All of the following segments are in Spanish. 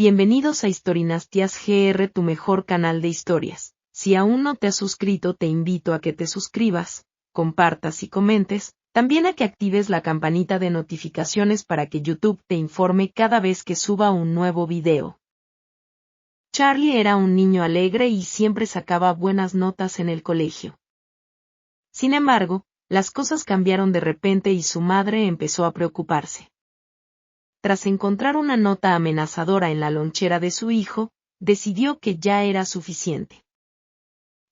Bienvenidos a Historinastias GR, tu mejor canal de historias. Si aún no te has suscrito, te invito a que te suscribas, compartas y comentes, también a que actives la campanita de notificaciones para que YouTube te informe cada vez que suba un nuevo video. Charlie era un niño alegre y siempre sacaba buenas notas en el colegio. Sin embargo, las cosas cambiaron de repente y su madre empezó a preocuparse. Tras encontrar una nota amenazadora en la lonchera de su hijo, decidió que ya era suficiente.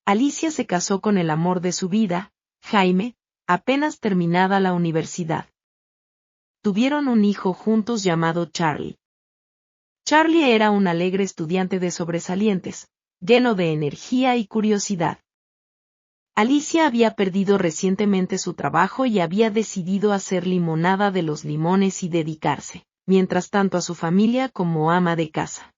Alicia se casó con el amor de su vida, Jaime, apenas terminada la universidad. Tuvieron un hijo juntos llamado Charlie. Charlie era un alegre estudiante de sobresalientes, lleno de energía y curiosidad. Alicia había perdido recientemente su trabajo y había decidido hacer limonada de los limones y dedicarse, mientras tanto, a su familia como ama de casa.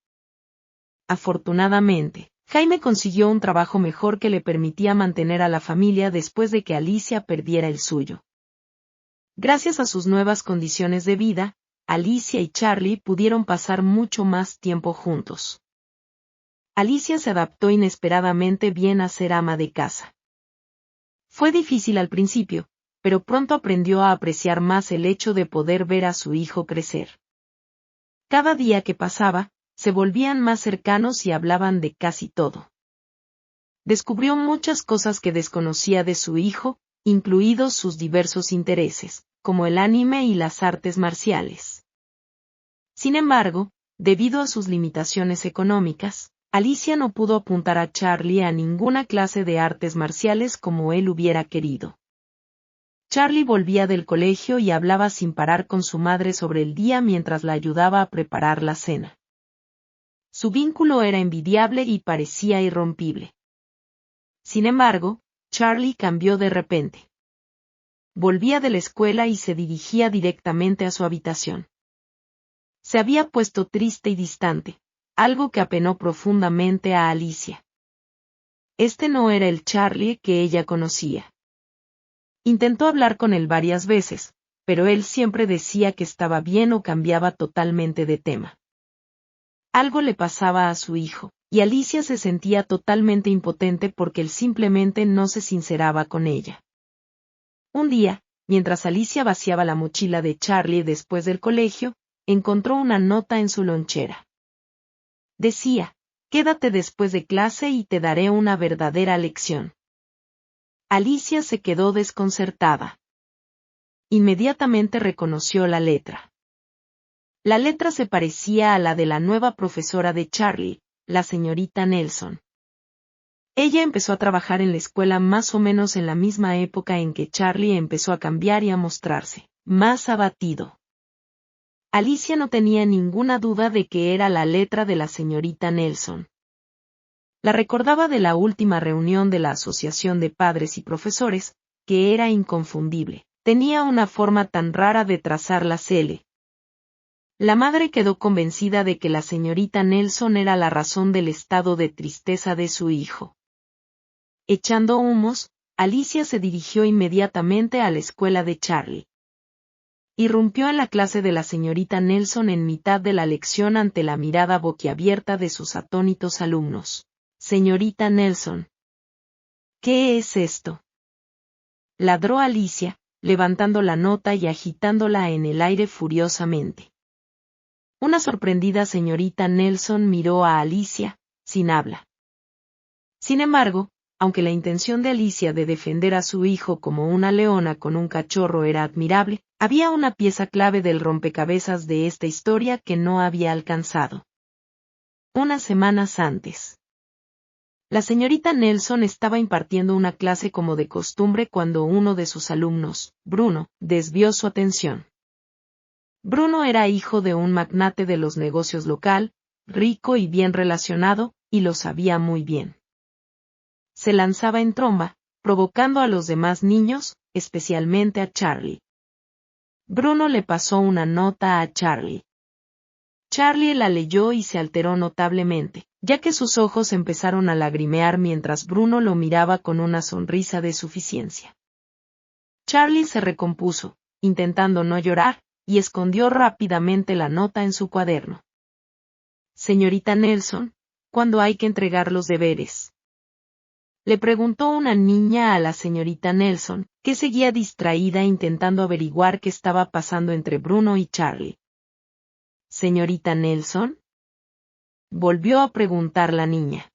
Afortunadamente, Jaime consiguió un trabajo mejor que le permitía mantener a la familia después de que Alicia perdiera el suyo. Gracias a sus nuevas condiciones de vida, Alicia y Charlie pudieron pasar mucho más tiempo juntos. Alicia se adaptó inesperadamente bien a ser ama de casa. Fue difícil al principio, pero pronto aprendió a apreciar más el hecho de poder ver a su hijo crecer. Cada día que pasaba, se volvían más cercanos y hablaban de casi todo. Descubrió muchas cosas que desconocía de su hijo, incluidos sus diversos intereses, como el anime y las artes marciales. Sin embargo, debido a sus limitaciones económicas, Alicia no pudo apuntar a Charlie a ninguna clase de artes marciales como él hubiera querido. Charlie volvía del colegio y hablaba sin parar con su madre sobre el día mientras la ayudaba a preparar la cena. Su vínculo era envidiable y parecía irrompible. Sin embargo, Charlie cambió de repente. Volvía de la escuela y se dirigía directamente a su habitación. Se había puesto triste y distante, algo que apenó profundamente a Alicia. Este no era el Charlie que ella conocía. Intentó hablar con él varias veces, pero él siempre decía que estaba bien o cambiaba totalmente de tema. Algo le pasaba a su hijo, y Alicia se sentía totalmente impotente porque él simplemente no se sinceraba con ella. Un día, mientras Alicia vaciaba la mochila de Charlie después del colegio, encontró una nota en su lonchera. Decía: «Quédate después de clase y te daré una verdadera lección». Alicia se quedó desconcertada. Inmediatamente reconoció la letra. La letra se parecía a la de la nueva profesora de Charlie, la señorita Nelson. Ella empezó a trabajar en la escuela más o menos en la misma época en que Charlie empezó a cambiar y a mostrarse más abatido. Alicia no tenía ninguna duda de que era la letra de la señorita Nelson. La recordaba de la última reunión de la Asociación de Padres y Profesores, que era inconfundible. Tenía una forma tan rara de trazar la L. La madre quedó convencida de que la señorita Nelson era la razón del estado de tristeza de su hijo. Echando humos, Alicia se dirigió inmediatamente a la escuela de Charlie. Irrumpió en la clase de la señorita Nelson en mitad de la lección ante la mirada boquiabierta de sus atónitos alumnos. «Señorita Nelson». «¿Qué es esto?», ladró Alicia, levantando la nota y agitándola en el aire furiosamente. Una sorprendida señorita Nelson miró a Alicia, sin habla. Sin embargo, aunque la intención de Alicia de defender a su hijo como una leona con un cachorro era admirable, había una pieza clave del rompecabezas de esta historia que no había alcanzado. Unas semanas antes. La señorita Nelson estaba impartiendo una clase como de costumbre cuando uno de sus alumnos, Bruno, desvió su atención. Bruno era hijo de un magnate de los negocios local, rico y bien relacionado, y lo sabía muy bien. Se lanzaba en tromba, provocando a los demás niños, especialmente a Charlie. Bruno le pasó una nota a Charlie. Charlie la leyó y se alteró notablemente, ya que sus ojos empezaron a lagrimear mientras Bruno lo miraba con una sonrisa de suficiencia. Charlie se recompuso, intentando no llorar, y escondió rápidamente la nota en su cuaderno. Señorita Nelson, ¿cuándo hay que entregar los deberes? Le preguntó una niña a la señorita Nelson, que seguía distraída intentando averiguar qué estaba pasando entre Bruno y Charlie. ¿Señorita Nelson? Volvió a preguntar la niña.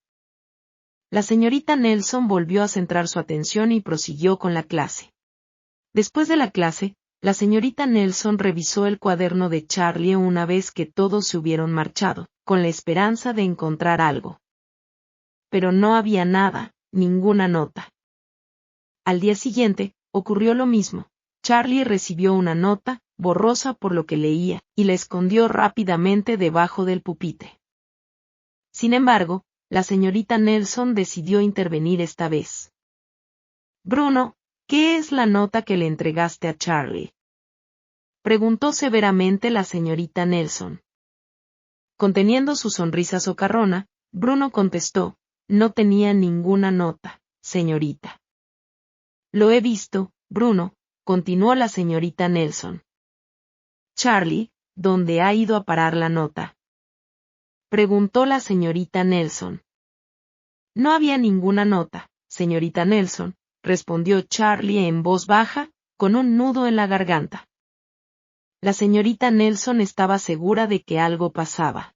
La señorita Nelson volvió a centrar su atención y prosiguió con la clase. Después de la clase, la señorita Nelson revisó el cuaderno de Charlie una vez que todos se hubieron marchado, con la esperanza de encontrar algo. Pero no había nada, ninguna nota. Al día siguiente, ocurrió lo mismo. Charlie recibió una nota, borrosa por lo que leía, y la escondió rápidamente debajo del pupitre. Sin embargo, la señorita Nelson decidió intervenir esta vez. Bruno, ¿qué es la nota que le entregaste a Charlie? Preguntó severamente la señorita Nelson. Conteniendo su sonrisa socarrona, Bruno contestó, no tenía ninguna nota, señorita. Lo he visto, Bruno, continuó la señorita Nelson. Charlie, ¿dónde ha ido a parar la nota? Preguntó la señorita Nelson. No había ninguna nota, señorita Nelson, respondió Charlie en voz baja, con un nudo en la garganta. La señorita Nelson estaba segura de que algo pasaba.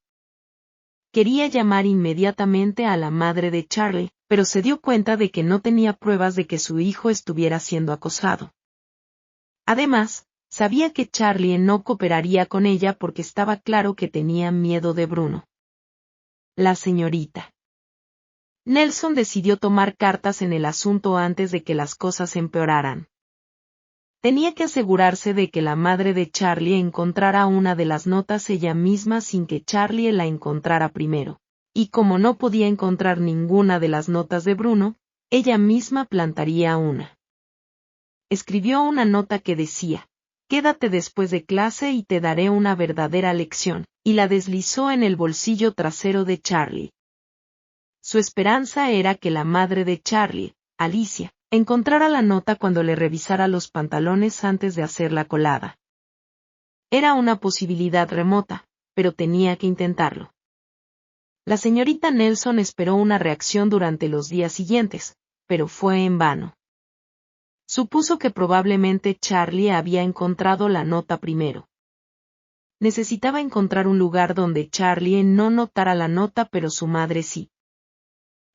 Quería llamar inmediatamente a la madre de Charlie, pero se dio cuenta de que no tenía pruebas de que su hijo estuviera siendo acosado. Además, sabía que Charlie no cooperaría con ella porque estaba claro que tenía miedo de Bruno. La señorita Nelson decidió tomar cartas en el asunto antes de que las cosas empeoraran. Tenía que asegurarse de que la madre de Charlie encontrara una de las notas ella misma sin que Charlie la encontrara primero. Y como no podía encontrar ninguna de las notas de Bruno, ella misma plantaría una. Escribió una nota que decía, «Quédate después de clase y te daré una verdadera lección», y la deslizó en el bolsillo trasero de Charlie. Su esperanza era que la madre de Charlie, Alicia, encontrara la nota cuando le revisara los pantalones antes de hacer la colada. Era una posibilidad remota, pero tenía que intentarlo. La señorita Nelson esperó una reacción durante los días siguientes, pero fue en vano. Supuso que probablemente Charlie había encontrado la nota primero. Necesitaba encontrar un lugar donde Charlie no notara la nota pero su madre sí.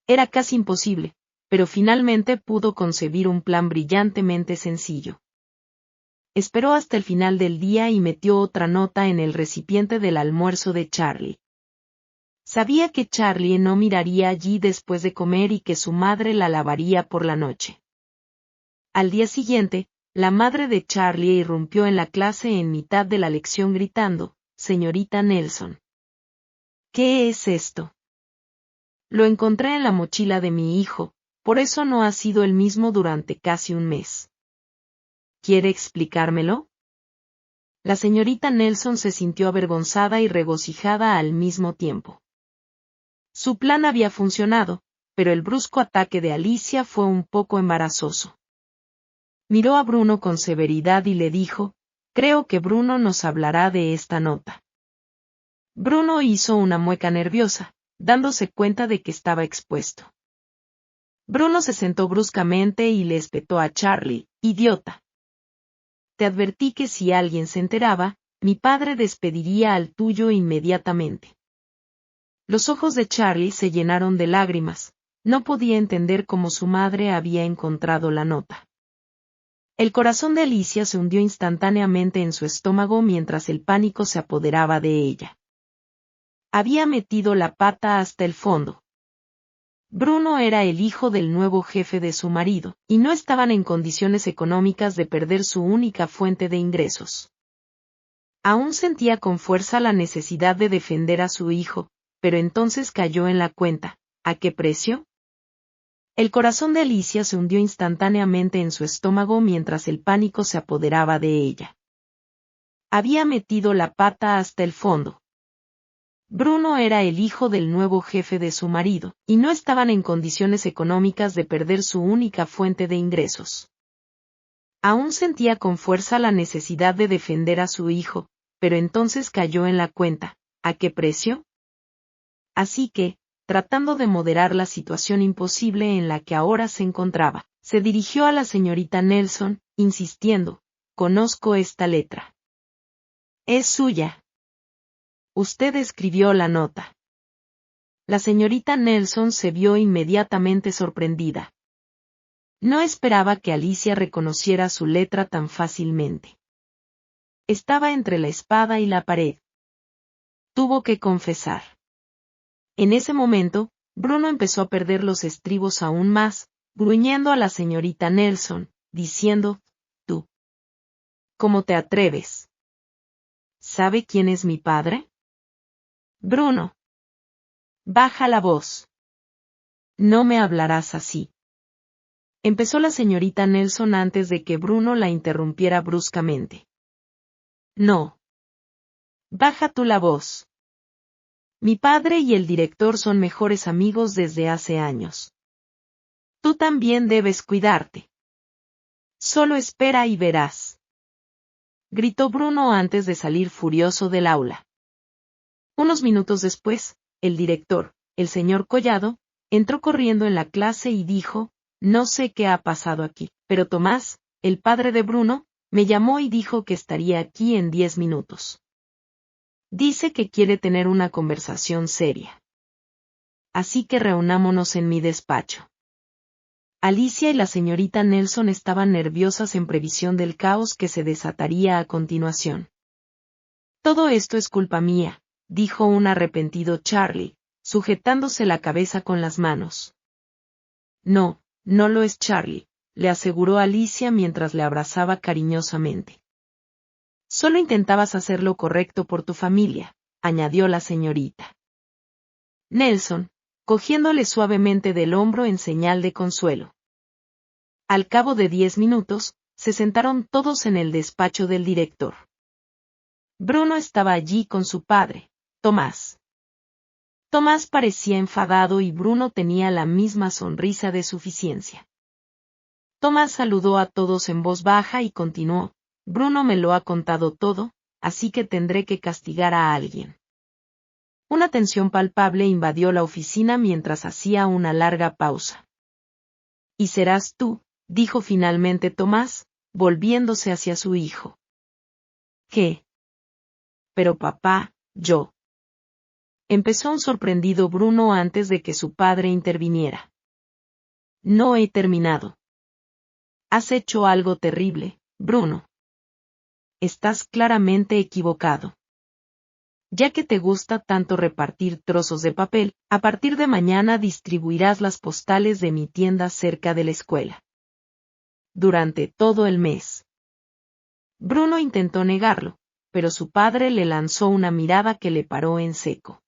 Era casi imposible, pero finalmente pudo concebir un plan brillantemente sencillo. Esperó hasta el final del día y metió otra nota en el recipiente del almuerzo de Charlie. Sabía que Charlie no miraría allí después de comer y que su madre la lavaría por la noche. Al día siguiente, la madre de Charlie irrumpió en la clase en mitad de la lección gritando, «Señorita Nelson. ¿Qué es esto? Lo encontré en la mochila de mi hijo, por eso no ha sido el mismo durante casi un mes. ¿Quiere explicármelo?» La señorita Nelson se sintió avergonzada y regocijada al mismo tiempo. Su plan había funcionado, pero el brusco ataque de Alicia fue un poco embarazoso. Miró a Bruno con severidad y le dijo, «Creo que Bruno nos hablará de esta nota». Bruno hizo una mueca nerviosa, dándose cuenta de que estaba expuesto. Bruno se sentó bruscamente y le espetó a Charlie, «Idiota. Te advertí que si alguien se enteraba, mi padre despediría al tuyo inmediatamente». Los ojos de Charlie se llenaron de lágrimas, no podía entender cómo su madre había encontrado la nota. El corazón de Alicia se hundió instantáneamente en su estómago mientras el pánico se apoderaba de ella. Había metido la pata hasta el fondo. Bruno era el hijo del nuevo jefe de su marido, y no estaban en condiciones económicas de perder su única fuente de ingresos. Aún sentía con fuerza la necesidad de defender a su hijo, pero entonces cayó en la cuenta, ¿a qué precio? El corazón de Alicia se hundió instantáneamente en su estómago mientras el pánico se apoderaba de ella. Había metido la pata hasta el fondo. Bruno era el hijo del nuevo jefe de su marido, y no estaban en condiciones económicas de perder su única fuente de ingresos. Aún sentía con fuerza la necesidad de defender a su hijo, pero entonces cayó en la cuenta, ¿a qué precio? Así que, tratando de moderar la situación imposible en la que ahora se encontraba, se dirigió a la señorita Nelson, insistiendo, «Conozco esta letra. Es suya. Usted escribió la nota». La señorita Nelson se vio inmediatamente sorprendida. No esperaba que Alicia reconociera su letra tan fácilmente. Estaba entre la espada y la pared. Tuvo que confesar. En ese momento, Bruno empezó a perder los estribos aún más, gruñendo a la señorita Nelson, diciendo, «Tú. ¿Cómo te atreves? ¿Sabe quién es mi padre? Bruno. Baja la voz. No me hablarás así». Empezó la señorita Nelson antes de que Bruno la interrumpiera bruscamente. «No. Baja tú la voz. Mi padre y el director son mejores amigos desde hace años. Tú también debes cuidarte. Solo espera y verás», gritó Bruno antes de salir furioso del aula. Unos minutos después, el director, el señor Collado, entró corriendo en la clase y dijo, «No sé qué ha pasado aquí, pero Tomás, el padre de Bruno, me llamó y dijo que estaría aquí en 10 minutos. Dice que quiere tener una conversación seria. Así que reunámonos en mi despacho». Alicia y la señorita Nelson estaban nerviosas en previsión del caos que se desataría a continuación. «Todo esto es culpa mía», dijo un arrepentido Charlie, sujetándose la cabeza con las manos. «No, no lo es Charlie», le aseguró Alicia mientras le abrazaba cariñosamente. «Solo intentabas hacer lo correcto por tu familia», añadió la señorita Nelson, cogiéndole suavemente del hombro en señal de consuelo. Al cabo de 10 minutos, se sentaron todos en el despacho del director. Bruno estaba allí con su padre, Tomás. Tomás parecía enfadado y Bruno tenía la misma sonrisa de suficiencia. Tomás saludó a todos en voz baja y continuó, «Bruno me lo ha contado todo, así que tendré que castigar a alguien». Una tensión palpable invadió la oficina mientras hacía una larga pausa. «Y serás tú», dijo finalmente Tomás, volviéndose hacia su hijo. «¿Qué? Pero papá, yo». Empezó un sorprendido Bruno antes de que su padre interviniera. «No he terminado. Has hecho algo terrible, Bruno. Estás claramente equivocado. Ya que te gusta tanto repartir trozos de papel, a partir de mañana distribuirás las postales de mi tienda cerca de la escuela. Durante todo el mes». Bruno intentó negarlo, pero su padre le lanzó una mirada que le paró en seco.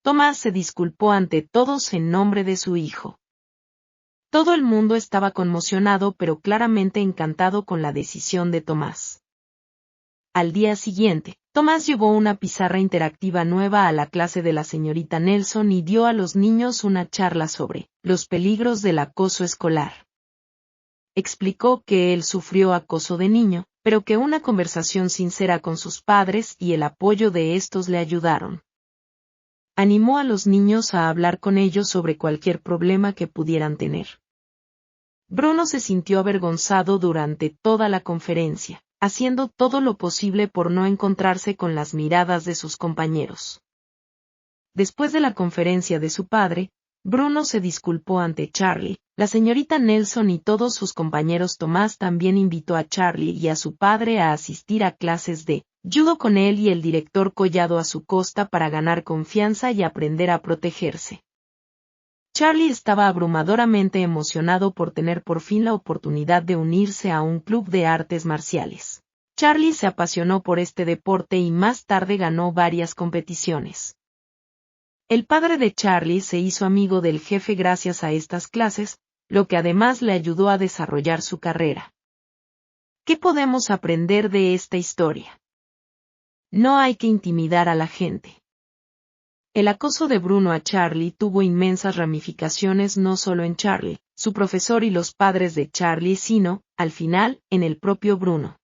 Tomás se disculpó ante todos en nombre de su hijo. Todo el mundo estaba conmocionado pero claramente encantado con la decisión de Tomás. Al día siguiente, Tomás llevó una pizarra interactiva nueva a la clase de la señorita Nelson y dio a los niños una charla sobre los peligros del acoso escolar. Explicó que él sufrió acoso de niño, pero que una conversación sincera con sus padres y el apoyo de estos le ayudaron. Animó a los niños a hablar con ellos sobre cualquier problema que pudieran tener. Bruno se sintió avergonzado durante toda la conferencia, haciendo todo lo posible por no encontrarse con las miradas de sus compañeros. Después de la conferencia de su padre, Bruno se disculpó ante Charlie, la señorita Nelson y todos sus compañeros. Tomás también invitó a Charlie y a su padre a asistir a clases de judo con él y el director Collado a su costa para ganar confianza y aprender a protegerse. Charlie estaba abrumadoramente emocionado por tener por fin la oportunidad de unirse a un club de artes marciales. Charlie se apasionó por este deporte y más tarde ganó varias competiciones. El padre de Charlie se hizo amigo del jefe gracias a estas clases, lo que además le ayudó a desarrollar su carrera. ¿Qué podemos aprender de esta historia? No hay que intimidar a la gente. El acoso de Bruno a Charlie tuvo inmensas ramificaciones no solo en Charlie, su profesor y los padres de Charlie, sino, al final, en el propio Bruno.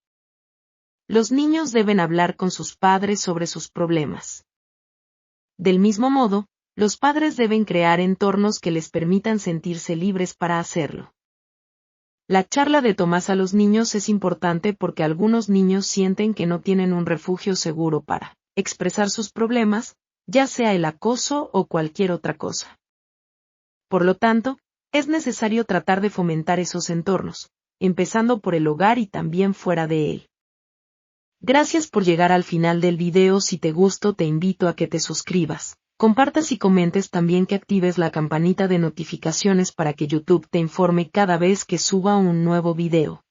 Los niños deben hablar con sus padres sobre sus problemas. Del mismo modo, los padres deben crear entornos que les permitan sentirse libres para hacerlo. La charla de Tomás a los niños es importante porque algunos niños sienten que no tienen un refugio seguro para expresar sus problemas, ya sea el acoso o cualquier otra cosa. Por lo tanto, es necesario tratar de fomentar esos entornos, empezando por el hogar y también fuera de él. Gracias por llegar al final del video. Si te gustó, te invito a que te suscribas, compartas y comentes, también que actives la campanita de notificaciones para que YouTube te informe cada vez que suba un nuevo video.